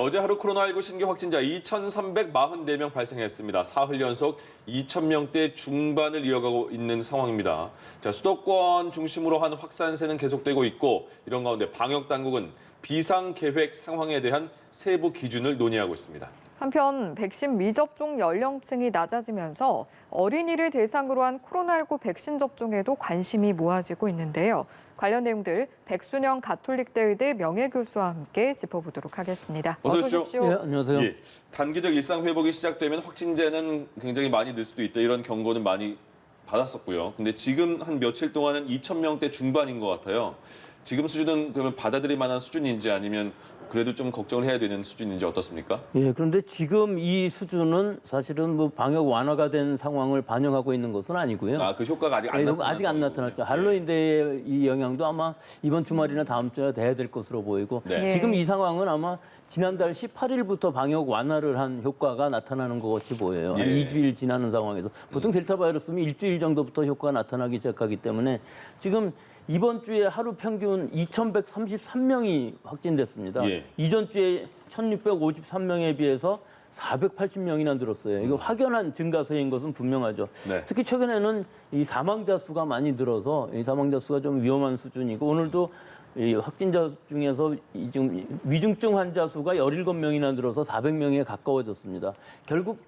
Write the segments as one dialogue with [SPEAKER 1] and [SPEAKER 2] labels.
[SPEAKER 1] 어제 하루 코로나19 신규 확진자 2,344명 발생했습니다. 사흘 연속 2,000명대 중반을 이어가고 있는 상황입니다. 자, 수도권 중심으로 한 확산세는 계속되고 있고 이런 가운데 방역 당국은 비상계획 상황에 대한 세부 기준을 논의하고 있습니다.
[SPEAKER 2] 한편 백신 미접종 연령층이 낮아지면서 어린이를 대상으로 한 코로나19 백신 접종에도 관심이 모아지고 있는데요. 관련 내용들 백순영 가톨릭대 의대 명예교수와 함께 짚어보도록 하겠습니다.
[SPEAKER 1] 어서 오십시오.
[SPEAKER 3] 네, 안녕하세요.
[SPEAKER 1] 예, 단기적 일상 회복이 시작되면 확진자는 굉장히 많이 늘 수도 있다. 이런 경고는 많이 받았었고요. 근데 지금 한 며칠 동안은 2,000명대 중반인 것 같아요. 지금 수준은 그러면 받아들일 만한 수준인지 아니면 그래도 좀 걱정을 해야 되는 수준인지 어떻습니까?
[SPEAKER 3] 예, 그런데 지금 이 수준은 사실은 뭐 방역 완화가 된 상황을 반영하고 있는 것은 아니고요.
[SPEAKER 1] 그 효과가 아직 안 나타났죠.
[SPEAKER 3] 아직 안 나타났죠. 할로윈데이의 이 영향도 아마 이번 주말이나 다음 주에 돼야 될 것으로 보이고
[SPEAKER 1] 네.
[SPEAKER 3] 지금 이 상황은 아마 지난달 18일부터 방역 완화를 한 효과가 나타나는 것 같이 보여요. 한
[SPEAKER 1] 예.
[SPEAKER 3] 2주일 지나는 상황에서. 보통 델타 바이러스는 일주일 정도부터 효과가 나타나기 시작하기 때문에 지금 이번 주에 하루 평균 2,133명이 확진됐습니다.
[SPEAKER 1] 예.
[SPEAKER 3] 이전 주에 1,653명에 비해서 480명이나 늘었어요. 이거 확연한 증가세인 것은 분명하죠.
[SPEAKER 1] 네.
[SPEAKER 3] 특히 최근에는 이 사망자 수가 많이 늘어서 이 사망자 수가 좀 위험한 수준이고 오늘도 이 확진자 중에서 지금 위중증 환자 수가 17명이나 늘어서 400명에 가까워졌습니다. 결국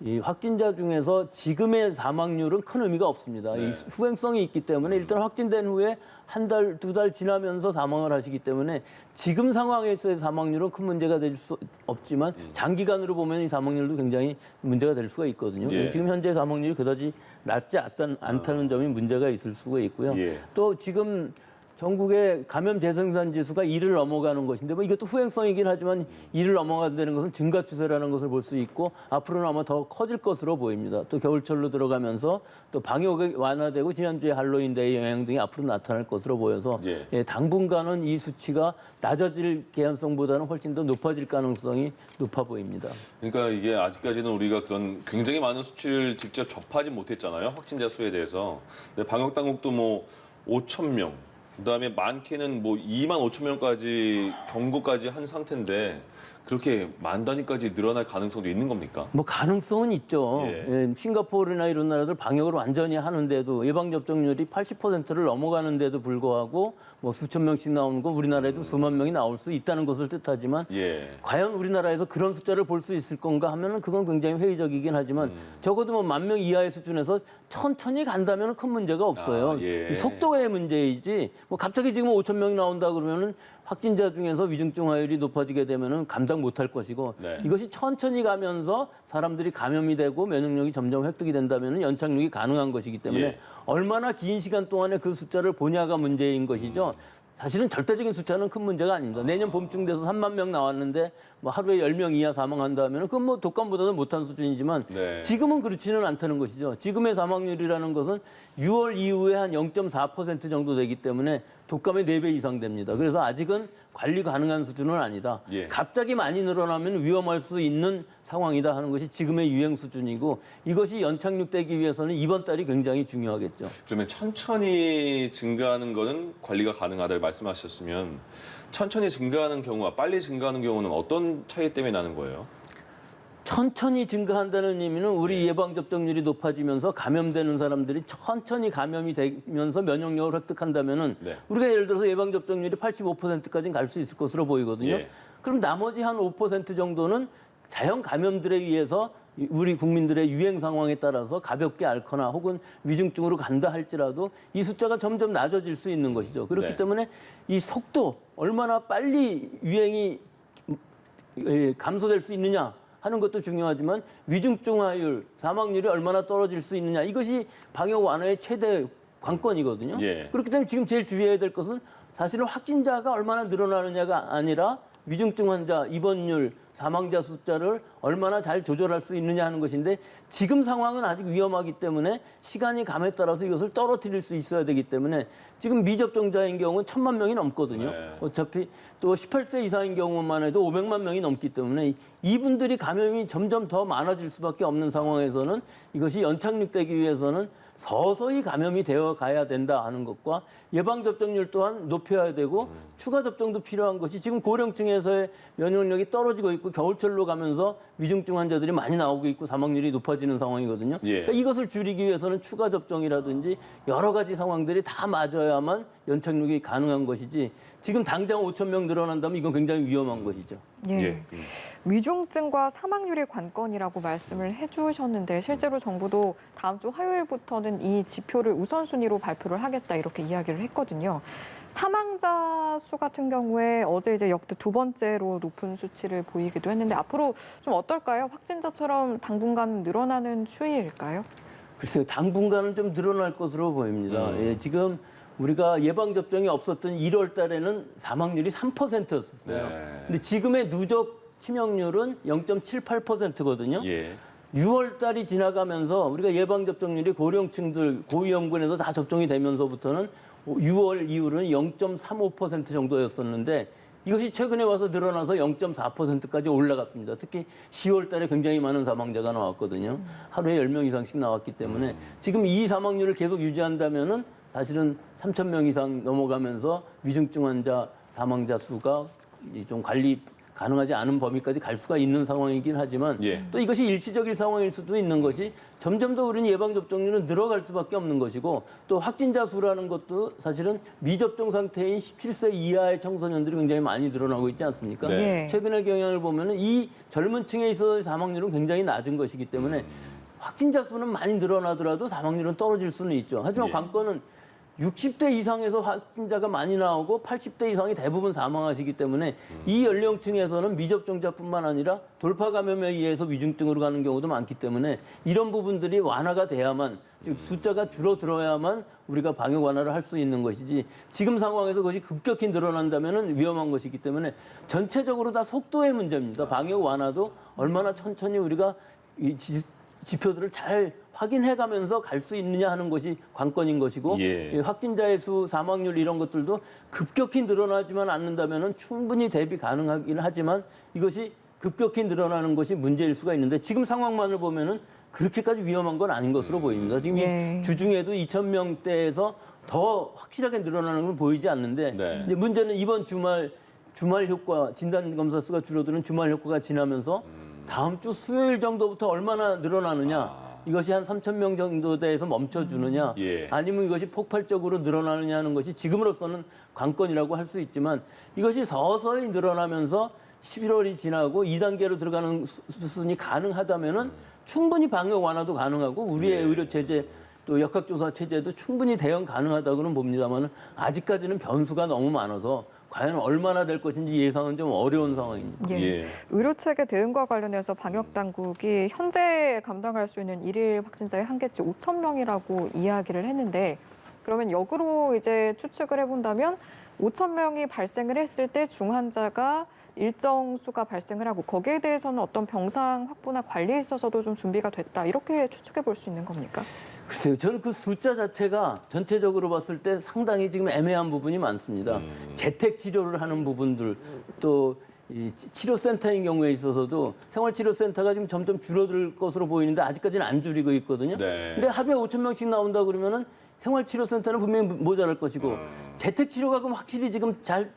[SPEAKER 3] 이 확진자 중에서 지금의 사망률은 큰 의미가 없습니다.
[SPEAKER 1] 네.
[SPEAKER 3] 이 후행성이 있기 때문에 일단 확진된 후에 한 달, 두 달 지나면서 사망을 하시기 때문에 지금 상황에서의 사망률은 큰 문제가 될 수 없지만 장기간으로 보면 이 사망률도 굉장히 문제가 될 수가 있거든요.
[SPEAKER 1] 예.
[SPEAKER 3] 지금 현재 사망률이 그다지 낮지 않다는 점이 문제가 있을 수가 있고요.
[SPEAKER 1] 예.
[SPEAKER 3] 또 지금 전국의 감염 재생산 지수가 2를 넘어가는 것인데 뭐 이것도 후행성이긴 하지만 2를 넘어간다는 것은 증가 추세라는 것을 볼 수 있고 앞으로는 아마 더 커질 것으로 보입니다. 또 겨울철로 들어가면서 또 방역이 완화되고 지난주에 할로윈데이 영향 등이 앞으로 나타날 것으로 보여서
[SPEAKER 1] 예.
[SPEAKER 3] 예, 당분간은 이 수치가 낮아질 개연성보다는 훨씬 더 높아질 가능성이 높아 보입니다.
[SPEAKER 1] 그러니까 이게 아직까지는 우리가 그런 굉장히 많은 수치를 직접 접하지 못했잖아요. 확진자 수에 대해서. 근데 방역 당국도 뭐 5,000명, 그다음에 많게는 뭐 25,000명까지 경고까지 한 상태인데 그렇게 만 단위까지 늘어날 가능성도 있는 겁니까?
[SPEAKER 3] 뭐 가능성은 있죠.
[SPEAKER 1] 예.
[SPEAKER 3] 예, 싱가포르나 이런 나라들 방역을 완전히 하는데도 예방 접종률이 80%를 넘어가는데도 불구하고 뭐 수천 명씩 나오는 건 우리나라에도 수만 명이 나올 수 있다는 것을 뜻하지만
[SPEAKER 1] 예.
[SPEAKER 3] 과연 우리나라에서 그런 숫자를 볼 수 있을 건가 하면은 그건 굉장히 회의적이긴 하지만 적어도 뭐 10,000명 이하의 수준에서 천천히 간다면 큰 문제가 없어요.
[SPEAKER 1] 예.
[SPEAKER 3] 이 속도의 문제이지 뭐 갑자기 지금 5,000명이 나온다 그러면은 확진자 중에서 위중증 화율이 높아지게 되면은 감당 못할 것이고
[SPEAKER 1] 네.
[SPEAKER 3] 이것이 천천히 가면서 사람들이 감염이 되고 면역력이 점점 획득이 된다면은 연착륙이 가능한 것이기 때문에
[SPEAKER 1] 예.
[SPEAKER 3] 얼마나 긴 시간 동안에 그 숫자를 보냐가 문제인 것이죠. 사실은 절대적인 숫자는 큰 문제가 아닙니다. 내년 봄쯤 돼서 3만 명 나왔는데 뭐 하루에 10명 이하 사망한다면 그건 뭐 독감보다는 못한 수준이지만
[SPEAKER 1] 네.
[SPEAKER 3] 지금은 그렇지는 않다는 것이죠. 지금의 사망률이라는 것은 6월 이후에 한 0.4% 정도 되기 때문에 독감의 4배 이상 됩니다. 그래서 아직은 관리 가능한 수준은 아니다.
[SPEAKER 1] 예.
[SPEAKER 3] 갑자기 많이 늘어나면 위험할 수 있는 상황이다 하는 것이 지금의 유행 수준이고 이것이 연착륙되기 위해서는 이번 달이 굉장히 중요하겠죠.
[SPEAKER 1] 그러면 천천히 증가하는 거는 관리가 가능하다고 말씀하셨으면 천천히 증가하는 경우와 빨리 증가하는 경우는 어떤 차이 때문에 나는 거예요?
[SPEAKER 3] 천천히 증가한다는 의미는 우리 예방접종률이 높아지면서 감염되는 사람들이 천천히 감염이 되면서 면역력을 획득한다면은
[SPEAKER 1] 네.
[SPEAKER 3] 우리가 예를 들어서 예방접종률이 85%까지는 갈 수 있을 것으로 보이거든요.
[SPEAKER 1] 예.
[SPEAKER 3] 그럼 나머지 한 5% 정도는 자연 감염들에 의해서 우리 국민들의 유행 상황에 따라서 가볍게 앓거나 혹은 위중증으로 간다 할지라도 이 숫자가 점점 낮아질 수 있는 것이죠. 그렇기
[SPEAKER 1] 네.
[SPEAKER 3] 때문에 이 속도 얼마나 빨리 유행이 감소될 수 있느냐 하는 것도 중요하지만 위중증화율, 사망률이 얼마나 떨어질 수 있느냐 이것이 방역 완화의 최대 관건이거든요.
[SPEAKER 1] 예.
[SPEAKER 3] 그렇기 때문에 지금 제일 주의해야 될 것은 사실은 확진자가 얼마나 늘어나느냐가 아니라 위중증 환자 입원율, 사망자 숫자를 얼마나 잘 조절할 수 있느냐 하는 것인데 지금 상황은 아직 위험하기 때문에 시간이 감에 따라서 이것을 떨어뜨릴 수 있어야 되기 때문에 지금 미접종자인 경우는 1,000만 명이 넘거든요.
[SPEAKER 1] 네.
[SPEAKER 3] 어차피 또 18세 이상인 경우만 해도 500만 명이 넘기 때문에 이분들이 감염이 점점 더 많아질 수밖에 없는 상황에서는 이것이 연착륙되기 위해서는 서서히 감염이 되어 가야 된다 하는 것과 예방접종률 또한 높여야 되고 추가 접종도 필요한 것이 지금 고령층에서의 면역력이 떨어지고 있고 있고 겨울철로 가면서 위중증 환자들이 많이 나오고 있고 사망률이 높아지는 상황이거든요.
[SPEAKER 1] 예.
[SPEAKER 3] 그러니까 이것을 줄이기 위해서는 추가 접종이라든지 여러 가지 상황들이 다 맞아야만 연착륙이 가능한 것이지 지금 당장 5천 명 늘어난다면 이건 굉장히 위험한 것이죠.
[SPEAKER 2] 예. 위중증과 사망률이 관건이라고 말씀을 해주셨는데 실제로 정부도 다음 주 화요일부터는 이 지표를 우선순위로 발표를 하겠다 이렇게 이야기를 했거든요. 사망자 수 같은 경우에 어제 이제 역대 두 번째로 높은 수치를 보이기도 했는데 앞으로 좀 어떨까요? 확진자처럼 당분간 늘어나는 추이일까요?
[SPEAKER 3] 글쎄요, 당분간은 좀 늘어날 것으로 보입니다. 예, 지금 우리가 예방접종이 없었던 1월 달에는 사망률이 3%였었어요.
[SPEAKER 1] 네.
[SPEAKER 3] 근데 지금의 누적 치명률은 0.78%거든요.
[SPEAKER 1] 예.
[SPEAKER 3] 6월 달이 지나가면서 우리가 예방접종률이 고령층들, 고위험군에서 다 접종이 되면서부터는 6월 이후로는 0.35% 정도였었는데 이것이 최근에 와서 늘어나서 0.4%까지 올라갔습니다. 특히 10월 달에 굉장히 많은 사망자가 나왔거든요. 하루에 10명 이상씩 나왔기 때문에 지금 이 사망률을 계속 유지한다면은 사실은 3천 명 이상 넘어가면서 위중증 환자 사망자 수가 좀 관리 가능하지 않은 범위까지 갈 수가 있는 상황이긴 하지만
[SPEAKER 1] 예.
[SPEAKER 3] 또 이것이 일시적인 상황일 수도 있는 것이 점점 더 우리는 예방접종률은 늘어갈 수밖에 없는 것이고 또 확진자 수라는 것도 사실은 미접종 상태인 17세 이하의 청소년들이 굉장히 많이 늘어나고 있지 않습니까?
[SPEAKER 1] 네.
[SPEAKER 3] 최근의 경향을 보면은 이 젊은 층에 있어서 사망률은 굉장히 낮은 것이기 때문에 확진자 수는 많이 늘어나더라도 사망률은 떨어질 수는 있죠. 하지만
[SPEAKER 1] 예.
[SPEAKER 3] 관건은 60대 이상에서 확진자가 많이 나오고 80대 이상이 대부분 사망하시기 때문에 이 연령층에서는 미접종자뿐만 아니라 돌파 감염에 의해서 위중증으로 가는 경우도 많기 때문에 이런 부분들이 완화가 돼야만 즉 숫자가 줄어들어야만 우리가 방역 완화를 할 수 있는 것이지 지금 상황에서 그것이 급격히 늘어난다면 위험한 것이기 때문에 전체적으로 다 속도의 문제입니다. 방역 완화도 얼마나 천천히 우리가 이 지표들을 잘 확인해가면서 갈 수 있느냐 하는 것이 관건인 것이고
[SPEAKER 1] 예.
[SPEAKER 3] 확진자의 수, 사망률 이런 것들도 급격히 늘어나지만 않는다면 충분히 대비 가능하긴 하지만 이것이 급격히 늘어나는 것이 문제일 수가 있는데 지금 상황만을 보면은 그렇게까지 위험한 건 아닌 것으로 보입니다. 지금
[SPEAKER 2] 예.
[SPEAKER 3] 이 주중에도 2,000명대에서 더 확실하게 늘어나는 건 보이지 않는데
[SPEAKER 1] 네.
[SPEAKER 3] 이제 문제는 이번 주말 효과 진단 검사 수가 줄어드는 주말 효과가 지나면서 다음 주 수요일 정도부터 얼마나 늘어나느냐 이것이 한 3천 명 정도 돼서 멈춰주느냐
[SPEAKER 1] 예.
[SPEAKER 3] 아니면 이것이 폭발적으로 늘어나느냐 하는 것이 지금으로서는 관건이라고 할 수 있지만 이것이 서서히 늘어나면서 11월이 지나고 2단계로 들어가는 수순이 가능하다면은 충분히 방역 완화도 가능하고 우리의
[SPEAKER 1] 예.
[SPEAKER 3] 의료 체제 또 역학조사 체제도 충분히 대응 가능하다고는 봅니다만 아직까지는 변수가 너무 많아서 과연 얼마나 될 것인지 예상은 좀 어려운 상황입니다.
[SPEAKER 2] 예.
[SPEAKER 1] 예.
[SPEAKER 2] 의료체계 대응과 관련해서 방역당국이 현재 감당할 수 있는 일일 확진자의 한계치 5천 명이라고 이야기를 했는데 그러면 역으로 이제 추측을 해본다면 5천 명이 발생을 했을 때 중환자가 일정 수가 발생을 하고 거기에 대해서는 어떤 병상 확보나 관리에 있어서도 좀 준비가 됐다 이렇게 추측해 볼 수 있는 겁니까?
[SPEAKER 3] 글쎄요, 저는 그 숫자 자체가 전체적으로 봤을 때 상당히 지금 애매한 부분이 많습니다. 재택 치료를 하는 부분들 또 이 치료센터인 경우에 있어서도 생활치료센터가 지금 점점 줄어들 것으로 보이는데 아직까지는 안 줄이고 있거든요.
[SPEAKER 1] 네.
[SPEAKER 3] 근데 하루에 5천 명씩 나온다 그러면은 생활치료센터는 분명히 모자랄 것이고 재택치료가 그럼 확실히 지금 잘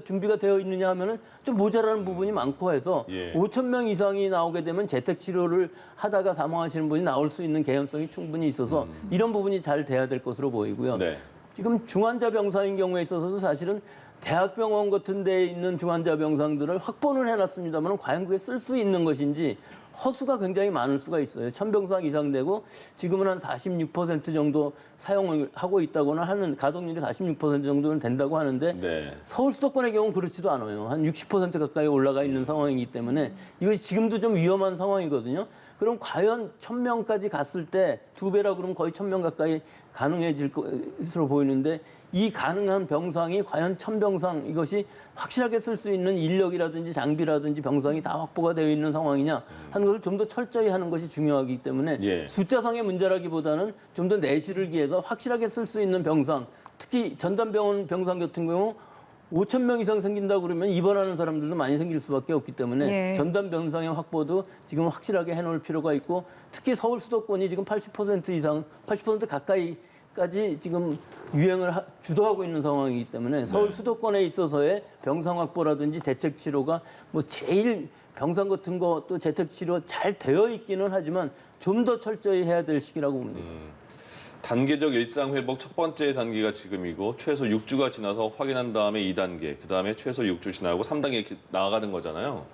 [SPEAKER 3] 준비가 되어 있느냐 하면은 좀 모자라는 부분이 많고 해서
[SPEAKER 1] 예.
[SPEAKER 3] 5천 명 이상이 나오게 되면 재택 치료를 하다가 사망하시는 분이 나올 수 있는 개연성이 충분히 있어서 이런 부분이 잘 돼야 될 것으로 보이고요.
[SPEAKER 1] 네.
[SPEAKER 3] 지금 중환자 병상인 경우에 있어서도 사실은 대학병원 같은 데에 있는 중환자 병상들을 확보는 해놨습니다만 과연 그게 쓸 수 있는 것인지 허수가 굉장히 많을 수가 있어요. 1,000병상 이상 되고 지금은 한 46% 정도 사용을 하고 있다거나 하는 가동률이 46% 정도는 된다고 하는데
[SPEAKER 1] 네.
[SPEAKER 3] 서울 수도권의 경우는 그렇지도 않아요. 한 60% 가까이 올라가 있는 상황이기 때문에 이것이 지금도 좀 위험한 상황이거든요. 그럼 과연 1,000명까지 갔을 때 2배라 그러면 거의 1,000명 가까이 가능해질 것으로 보이는데 이 가능한 병상이 과연 1,000병상 이것이 확실하게 쓸 수 있는 인력이라든지 장비라든지 병상이 다 확보가 되어 있는 상황이냐 하는 것을 좀 더 철저히 하는 것이 중요하기 때문에
[SPEAKER 1] 예.
[SPEAKER 3] 숫자상의 문제라기보다는 좀 더 내실을 기해서 확실하게 쓸 수 있는 병상 특히 전담병원 병상 같은 경우 5천 명 이상 생긴다 그러면 입원하는 사람들도 많이 생길 수밖에 없기 때문에
[SPEAKER 2] 예.
[SPEAKER 3] 전담 병상의 확보도 지금 확실하게 해놓을 필요가 있고 특히 서울 수도권이 지금 80% 이상 80% 가까이까지 지금 유행을 주도하고 있는 상황이기 때문에 서울 수도권에 있어서의 병상 확보라든지 대책 치료가 뭐 제일 병상 같은 거 또 재택 치료 잘 되어 있기는 하지만 좀 더 철저히 해야 될 시기라고 봅니다.
[SPEAKER 1] 단계적 일상 회복 첫 번째 단계가 지금이고 최소 6주가 지나서 확인한 다음에 2단계, 그다음에 최소 6주 지나고 3단계 이렇게 나아가는 거잖아요.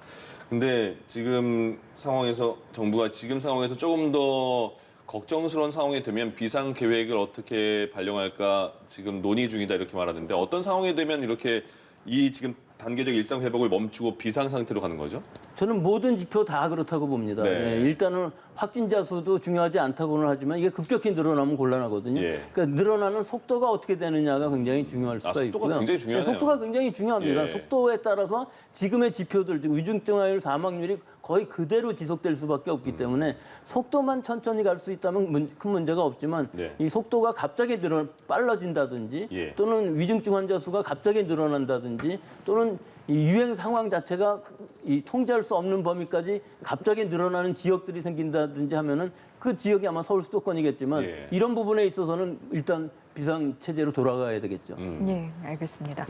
[SPEAKER 1] 근데 지금 상황에서 정부가 지금 상황에서 조금 더 걱정스러운 상황이 되면 비상 계획을 어떻게 발령할까 지금 논의 중이다 이렇게 말하는데 어떤 상황이 되면 이렇게 이 지금 단계적 일상 회복을 멈추고 비상 상태로 가는 거죠?
[SPEAKER 3] 저는 모든 지표 다 그렇다고 봅니다.
[SPEAKER 1] 네.
[SPEAKER 3] 예, 일단은 확진자 수도 중요하지 않다고는 하지만 이게 급격히 늘어나면 곤란하거든요.
[SPEAKER 1] 예.
[SPEAKER 3] 그러니까 늘어나는 속도가 어떻게 되느냐가 굉장히 중요할 수가
[SPEAKER 1] 속도가
[SPEAKER 3] 있고요.
[SPEAKER 1] 굉장히 중요하네요.
[SPEAKER 3] 속도가 굉장히 중요합니다.
[SPEAKER 1] 예.
[SPEAKER 3] 속도에 따라서 지금의 지표들, 즉 위중증화율, 사망률이 거의 그대로 지속될 수밖에 없기 때문에 속도만 천천히 갈 수 있다면 큰 문제가 없지만
[SPEAKER 1] 네.
[SPEAKER 3] 이 속도가 갑자기 빨라진다든지
[SPEAKER 1] 예.
[SPEAKER 3] 또는 위중증 환자 수가 갑자기 늘어난다든지 또는 이 유행 상황 자체가 이 통제할 수 없는 범위까지 갑자기 늘어나는 지역들이 생긴다든지 하면은 그 지역이 아마 서울 수도권이겠지만
[SPEAKER 1] 예.
[SPEAKER 3] 이런 부분에 있어서는 일단 비상 체제로 돌아가야 되겠죠.
[SPEAKER 2] 예, 알겠습니다.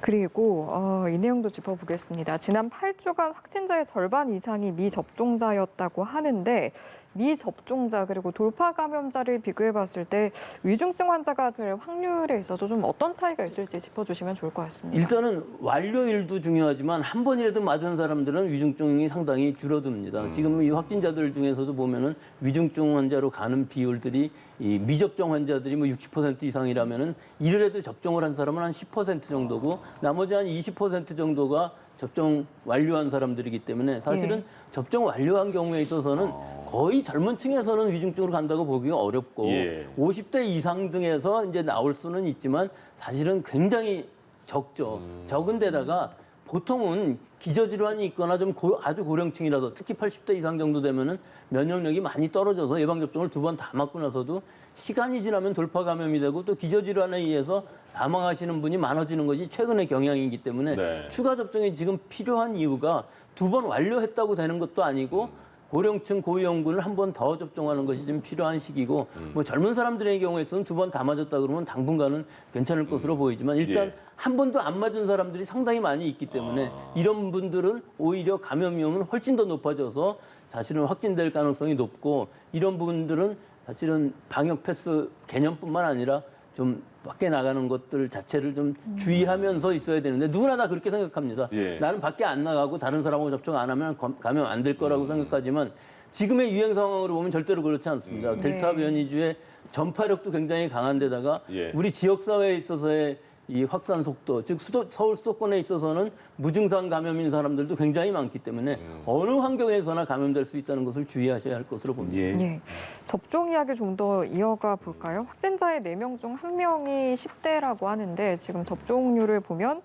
[SPEAKER 2] 그리고 이 내용도 짚어보겠습니다. 지난 8주간 확진자의 절반 이상이 미접종자였다고 하는데 미접종자 그리고 돌파 감염자를 비교해봤을 때 위중증 환자가 될 확률에 있어서 좀 어떤 차이가 있을지 짚어주시면 좋을 것 같습니다.
[SPEAKER 3] 일단은 완료율도 중요하지만 한 번이라도 맞은 사람들은 위중증이 상당히 줄어듭니다. 지금 이 확진자들 중에서도 보면은 위중증 환자로 가는 비율들이 이 미접종 환자들이 뭐 60% 이상이라면은 이래도 접종을 한 사람은 한 10% 정도고 나머지 한 20% 정도가 접종 완료한 사람들이기 때문에 사실은
[SPEAKER 2] 예.
[SPEAKER 3] 접종 완료한 경우에 있어서는 거의 젊은 층에서는 위중증으로 간다고 보기가 어렵고
[SPEAKER 1] 예.
[SPEAKER 3] 50대 이상 등에서 이제 나올 수는 있지만 사실은 굉장히 적죠. 적은 데다가 보통은 기저질환이 있거나 좀 아주 고령층이라도 특히 80대 이상 정도 되면은 면역력이 많이 떨어져서 예방접종을 2번 다 맞고 나서도 시간이 지나면 돌파 감염이 되고 또 기저질환에 의해서 사망하시는 분이 많아지는 것이 최근의 경향이기 때문에
[SPEAKER 1] 네.
[SPEAKER 3] 추가 접종이 지금 필요한 이유가 2번 완료했다고 되는 것도 아니고 고령층 고위험군을 한 번 더 접종하는 것이 지금 필요한 시기고 뭐 젊은 사람들의 경우에서는 2번 다 맞았다 그러면 당분간은 괜찮을 것으로 보이지만 일단
[SPEAKER 1] 예.
[SPEAKER 3] 한 번도 안 맞은 사람들이 상당히 많이 있기 때문에 이런 분들은 오히려 감염 위험은 훨씬 더 높아져서 사실은 확진될 가능성이 높고 이런 부분들은 사실은 방역 패스 개념뿐만 아니라 좀 밖에 나가는 것들 자체를 좀 주의하면서 있어야 되는데 누구나 다 그렇게 생각합니다.
[SPEAKER 1] 예.
[SPEAKER 3] 나는 밖에 안 나가고 다른 사람하고 접촉 안 하면 감염 안 될 거라고 생각하지만 지금의 유행 상황으로 보면 절대로 그렇지 않습니다. 델타
[SPEAKER 2] 네.
[SPEAKER 3] 변이주의 전파력도 굉장히 강한 데다가
[SPEAKER 1] 예.
[SPEAKER 3] 우리 지역사회에 있어서의 이 확산 속도, 즉 서울 수도권에 있어서는 무증상 감염인 사람들도 굉장히 많기 때문에 어느 환경에서나 감염될 수 있다는 것을 주의하셔야 할 것으로 봅니다.
[SPEAKER 2] 예. 접종 이야기 좀 더 이어가 볼까요? 확진자의 4명 중 1명이 10대라고 하는데 지금 접종률을 보면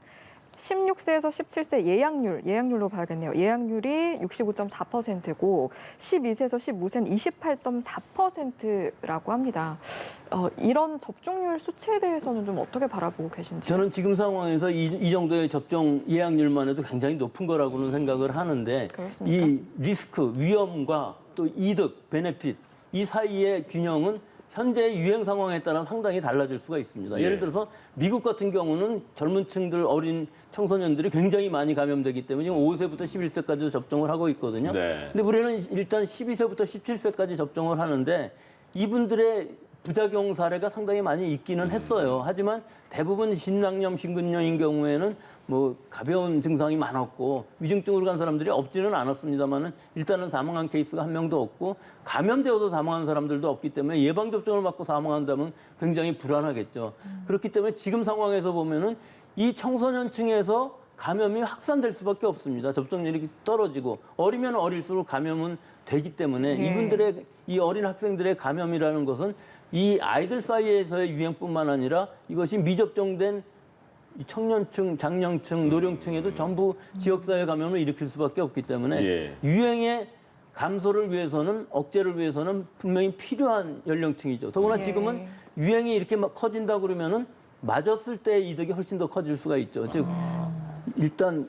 [SPEAKER 2] 16세에서 17세 예약률로 봐야겠네요. 예약률이 65.4%고 12세에서 15세는 28.4%라고 합니다. 이런 접종률 수치에 대해서는 좀 어떻게 바라보고 계신지?
[SPEAKER 3] 저는 지금 상황에서 이 정도의 접종 예약률만 해도 굉장히 높은 거라고는 생각을 하는데
[SPEAKER 2] 그렇습니까?
[SPEAKER 3] 이 리스크, 위험과 또 이득, 베네핏 이 사이의 균형은 현재의 유행 상황에 따라 상당히 달라질 수가 있습니다.
[SPEAKER 1] 예.
[SPEAKER 3] 예를 들어서 미국 같은 경우는 젊은 층들, 어린 청소년들이 굉장히 많이 감염되기 때문에 5세부터 11세까지 접종을 하고 있거든요.
[SPEAKER 1] 네.
[SPEAKER 3] 근데 우리는 일단 12세부터 17세까지 접종을 하는데 이분들의 부작용 사례가 상당히 많이 있기는 했어요. 하지만 대부분 신랑염, 신근염인 경우에는 뭐 가벼운 증상이 많았고 위중증으로 간 사람들이 없지는 않았습니다만은 일단은 사망한 케이스가 한 명도 없고 감염되어서 사망한 사람들도 없기 때문에 예방접종을 맞고 사망한다면 굉장히 불안하겠죠. 그렇기 때문에 지금 상황에서 보면은 이 청소년층에서 감염이 확산될 수밖에 없습니다. 접종률이 떨어지고 어리면 어릴수록 감염은 되기 때문에
[SPEAKER 2] 예.
[SPEAKER 3] 이분들의 이 어린 학생들의 감염이라는 것은 이 아이들 사이에서의 유행뿐만 아니라 이것이 미접종된 이 청년층, 장년층, 노령층에도 전부 지역사회 감염을 일으킬 수밖에 없기 때문에
[SPEAKER 1] 예.
[SPEAKER 3] 유행의 감소를 위해서는 억제를 위해서는 분명히 필요한 연령층이죠. 더구나
[SPEAKER 2] 예.
[SPEAKER 3] 지금은 유행이 이렇게 막 커진다 그러면은 맞았을 때 이득이 훨씬 더 커질 수가 있죠. 즉 일단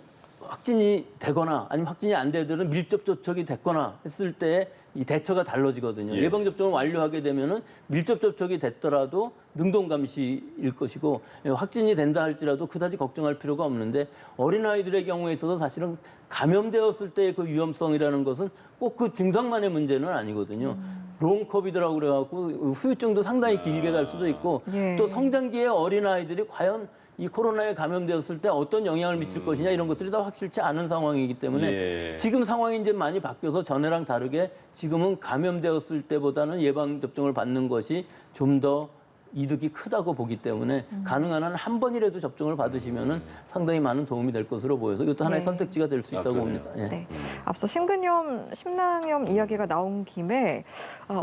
[SPEAKER 3] 확진이 되거나 아니면 확진이 안 되더라도 밀접 접촉이 됐거나 했을 때 이 대처가 달라지거든요.
[SPEAKER 1] 예.
[SPEAKER 3] 예방 접종을 완료하게 되면은 밀접 접촉이 됐더라도 능동 감시일 것이고 확진이 된다 할지라도 그다지 걱정할 필요가 없는데 어린아이들의 경우에 있어서 사실은 감염되었을 때의 그 위험성이라는 것은 꼭 그 증상만의 문제는 아니거든요. 롱 코비드라고 그래갖고 후유증도 상당히 길게 갈 수도 있고
[SPEAKER 2] 예.
[SPEAKER 3] 또 성장기의 어린아이들이 과연 이 코로나에 감염되었을 때 어떤 영향을 미칠 것이냐 이런 것들이 다 확실치 않은 상황이기 때문에
[SPEAKER 1] 예.
[SPEAKER 3] 지금 상황이 이제 많이 바뀌어서 전에랑 다르게 지금은 감염되었을 때보다는 예방 접종을 받는 것이 좀 더 이득이 크다고 보기 때문에 가능한 한 한 번이라도 접종을 받으시면은 상당히 많은 도움이 될 것으로 보여서 이것도 하나의
[SPEAKER 2] 네.
[SPEAKER 3] 선택지가 될 수 있다고
[SPEAKER 1] 그러네요.
[SPEAKER 3] 봅니다. 예.
[SPEAKER 2] 네. 앞서 심근염, 심낭염 이야기가 나온 김에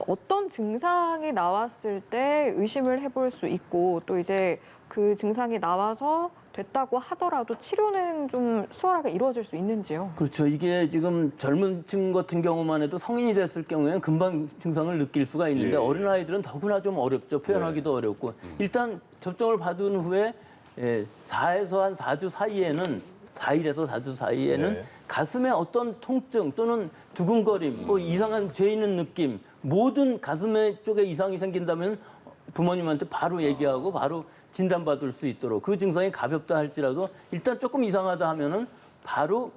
[SPEAKER 2] 어떤 증상이 나왔을 때 의심을 해볼 수 있고 또 이제 그 증상이 나와서 됐다고 하더라도 치료는 좀 수월하게 이루어질 수 있는지요?
[SPEAKER 3] 그렇죠. 이게 지금 젊은 층 같은 경우만 해도 성인이 됐을 경우에는 금방 증상을 느낄 수가 있는데
[SPEAKER 1] 예.
[SPEAKER 3] 어린아이들은 더구나 좀 어렵죠. 표현하기도 어렵고. 일단 접종을 받은 후에 4에서 한 4주 사이에는 4일에서 4주 사이에는
[SPEAKER 1] 네.
[SPEAKER 3] 가슴에 어떤 통증 또는 두근거림, 뭐 이상한 죄 있는 느낌, 모든 가슴에 쪽에 이상이 생긴다면 부모님한테 바로 얘기하고 바로 진단받을 수 있도록 그 증상이 가볍다 할지라도 일단 조금 이상하다 하면은 바로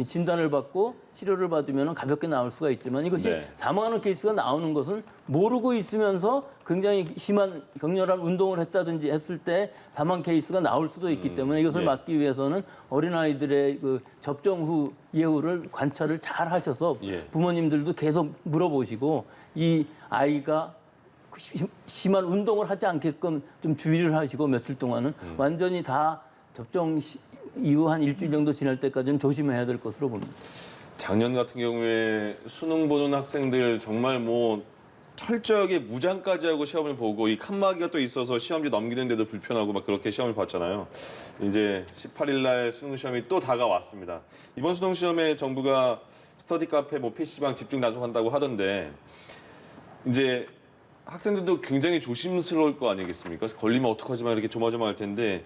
[SPEAKER 3] 진단을 받고 치료를 받으면 가볍게 나올 수가 있지만 이것이
[SPEAKER 1] 네.
[SPEAKER 3] 사망하는 케이스가 나오는 것은 모르고 있으면서 굉장히 심한 격렬한 운동을 했다든지 했을 때 사망 케이스가 나올 수도 있기 때문에 이것을
[SPEAKER 1] 예.
[SPEAKER 3] 막기 위해서는 어린아이들의 그 접종 후 예후를 관찰을 잘 하셔서
[SPEAKER 1] 예.
[SPEAKER 3] 부모님들도 계속 물어보시고 이 아이가 심한 운동을 하지 않게끔 좀 주의를 하시고 며칠 동안은 완전히 다 접종 이후 한 일주일 정도 지날 때까지는 조심해야 될 것으로 봅니다.
[SPEAKER 1] 작년 같은 경우에 수능 보는 학생들 정말 뭐 철저하게 무장까지 하고 시험을 보고 이 칸막이가 또 있어서 시험지 넘기는데도 불편하고 막 그렇게 시험을 봤잖아요. 이제 18일 날 수능 시험이 또 다가왔습니다. 이번 수능 시험에 정부가 스터디 카페, 뭐 PC방 집중 단속한다고 하던데 이제 학생들도 굉장히 조심스러울 거 아니겠습니까? 걸리면 어떡하지 마 이렇게 조마조마할 텐데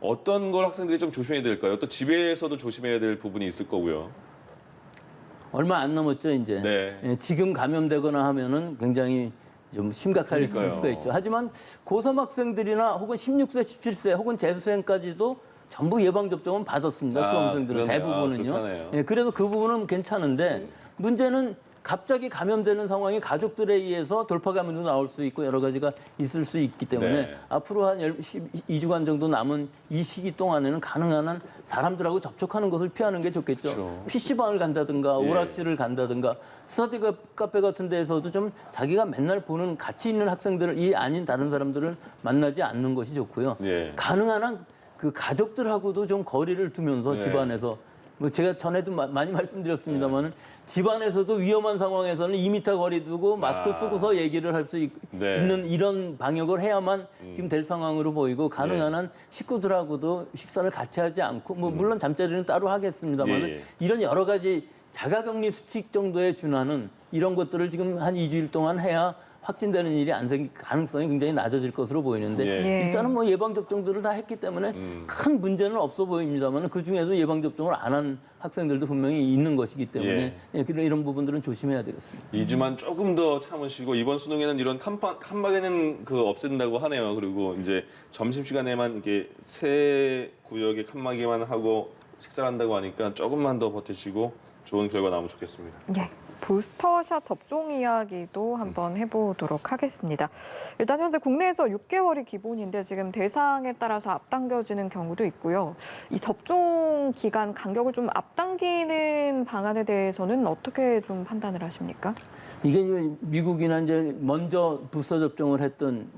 [SPEAKER 1] 어떤 걸 학생들이 좀 조심해야 될까요? 또 집에서도 조심해야 될 부분이 있을 거고요.
[SPEAKER 3] 얼마 안 남았죠, 이제.
[SPEAKER 1] 네.
[SPEAKER 3] 예, 지금 감염되거나 하면은 굉장히 좀 심각할
[SPEAKER 1] 그러니까요.
[SPEAKER 3] 수가 있죠. 하지만 고3 학생들이나 혹은 16세, 17세 혹은 재수생까지도 전부 예방접종은 받았습니다. 수험생들은
[SPEAKER 1] 그러네요.
[SPEAKER 3] 대부분은요.
[SPEAKER 1] 그렇다네요.
[SPEAKER 3] 예, 그래서 그 부분은 괜찮은데 문제는 갑자기 감염되는 상황이 가족들에 의해서 돌파 감염도 나올 수 있고 여러 가지가 있을 수 있기 때문에
[SPEAKER 1] 네.
[SPEAKER 3] 앞으로 한 2주간 정도 남은 이 시기 동안에는 가능한 한 사람들하고 접촉하는 것을 피하는 게 좋겠죠.
[SPEAKER 1] 그렇죠.
[SPEAKER 3] PC방을 간다든가
[SPEAKER 1] 예.
[SPEAKER 3] 오락실을 간다든가 스터디 카페 같은 데에서도 좀 자기가 맨날 보는 가치 있는 학생들이 아닌 다른 사람들을 만나지 않는 것이 좋고요.
[SPEAKER 1] 예.
[SPEAKER 3] 가능한 한 그 가족들하고도 좀 거리를 두면서
[SPEAKER 1] 예.
[SPEAKER 3] 집안에서 뭐 제가 전에도 많이 말씀드렸습니다만은 집안에서도 위험한 상황에서는 2m 거리 두고 마스크 쓰고서 얘기를 할 수
[SPEAKER 1] 네.
[SPEAKER 3] 있는 이런 방역을 해야만 지금 될 상황으로 보이고 가능한 한 식구들하고도 식사를 같이 하지 않고 뭐 물론 잠자리는 따로 하겠습니다만은
[SPEAKER 1] 예.
[SPEAKER 3] 이런 여러 가지 자가격리 수칙 정도에 준하는 이런 것들을 지금 한 2주일 동안 해야 확진되는 일이 안 생길 가능성이 굉장히 낮아질 것으로 보이는데
[SPEAKER 1] 예.
[SPEAKER 3] 일단은 뭐 예방 접종들을 다 했기 때문에 큰 문제는 없어 보입니다만 그 중에도 예방 접종을 안 한 학생들도 분명히 있는 것이기 때문에 예, 이런 부분들은 조심해야 되겠습니다.
[SPEAKER 1] 2주만 조금 더 참으시고 이번 수능에는 이런 칸막이는 없앤다고 하네요. 그리고 이제 점심시간에만 이렇게 세 구역에 칸막이만 하고 식사를 한다고 하니까 조금만 더 버티시고 좋은 결과 나오면 좋겠습니다.
[SPEAKER 2] 예. 부스터샷 접종 이야기도 한번 해보도록 하겠습니다. 일단 현재 국내에서 6개월이 기본인데 지금 대상에 따라서 앞당겨지는 경우도 있고요. 이 접종 기간 간격을 좀 앞당기는 방안에 대해서는 어떻게 좀 판단을 하십니까?
[SPEAKER 3] 이게 미국이나 이제 먼저 부스터 접종을 했던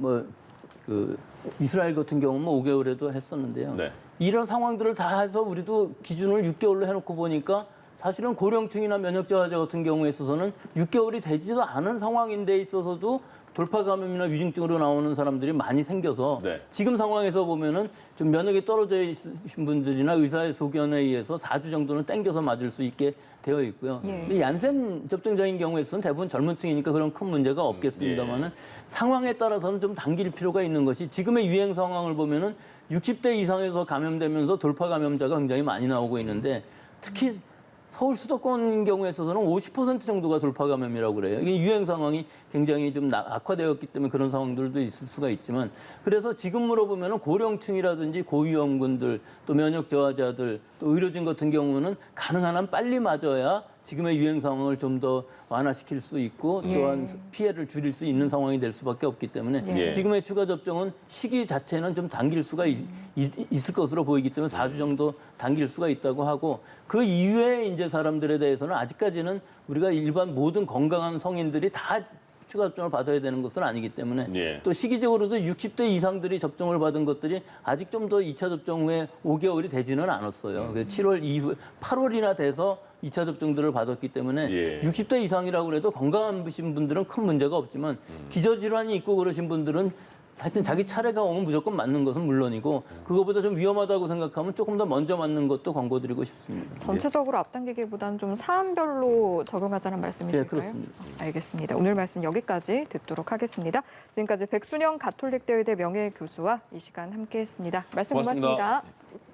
[SPEAKER 3] 그 이스라엘 같은 경우는 5개월에도 했었는데요.
[SPEAKER 1] 네.
[SPEAKER 3] 이런 상황들을 다 해서 우리도 기준을 6개월로 해놓고 보니까 사실은 고령층이나 면역 저하자 같은 경우에 있어서는 6개월이 되지도 않은 상황인데 있어서도 돌파 감염이나 위중증으로 나오는 사람들이 많이 생겨서
[SPEAKER 1] 네.
[SPEAKER 3] 지금 상황에서 보면은 좀 면역이 떨어져 있으신 분들이나 의사의 소견에 의해서 4주 정도는 땡겨서 맞을 수 있게 되어 있고요.
[SPEAKER 2] 예.
[SPEAKER 3] 근데 얀센 접종자인 경우에서는 대부분 젊은 층이니까 그런 큰 문제가 없겠습니다만은 상황에 따라서는 좀 당길 필요가 있는 것이 지금의 유행 상황을 보면은 60대 이상에서 감염되면서 돌파 감염자가 굉장히 많이 나오고 있는데 특히 서울 수도권 경우에 있어서는 50% 정도가 돌파 감염이라고 그래요. 이게 유행 상황이 굉장히 좀 악화되었기 때문에 그런 상황들도 있을 수가 있지만 그래서 지금 물어보면 고령층이라든지 고위험군들 또 면역 저하자들 또 의료진 같은 경우는 가능한 한 빨리 맞아야 지금의 유행 상황을 좀 더 완화시킬 수 있고 또한 피해를 줄일 수 있는 상황이 될 수밖에 없기 때문에
[SPEAKER 1] 예.
[SPEAKER 3] 지금의 추가 접종은 시기 자체는 좀 당길 수가 있을 것으로 보이기 때문에 4주 정도 당길 수가 있다고 하고 그 이외에 이제 사람들에 대해서는 아직까지는 우리가 일반 모든 건강한 성인들이 다 추가 접종을 받아야 되는 것은 아니기 때문에
[SPEAKER 1] 예.
[SPEAKER 3] 또 시기적으로도 60대 이상들이 접종을 받은 것들이 아직 좀 더 2차 접종 후에 5개월이 되지는 않았어요. 그래서 7월 이후 8월이나 돼서 2차 접종들을 받았기 때문에
[SPEAKER 1] 예.
[SPEAKER 3] 60대 이상이라고 해도 건강하신 분들은 큰 문제가 없지만 기저질환이 있고 그러신 분들은 하여튼 자기 차례가 오면 무조건 맞는 것은 물론이고 그거보다 좀 위험하다고 생각하면 조금 더 먼저 맞는 것도 권고드리고 싶습니다.
[SPEAKER 2] 전체적으로 앞당기기보다는 좀 사안별로 적용하자는 말씀이실까요?
[SPEAKER 3] 네, 그렇습니다.
[SPEAKER 2] 알겠습니다. 오늘 말씀 여기까지 듣도록 하겠습니다. 지금까지 백순영 가톨릭대의대 명예교수와 이 시간 함께했습니다. 말씀
[SPEAKER 1] 고맙습니다.
[SPEAKER 2] 고맙습니다.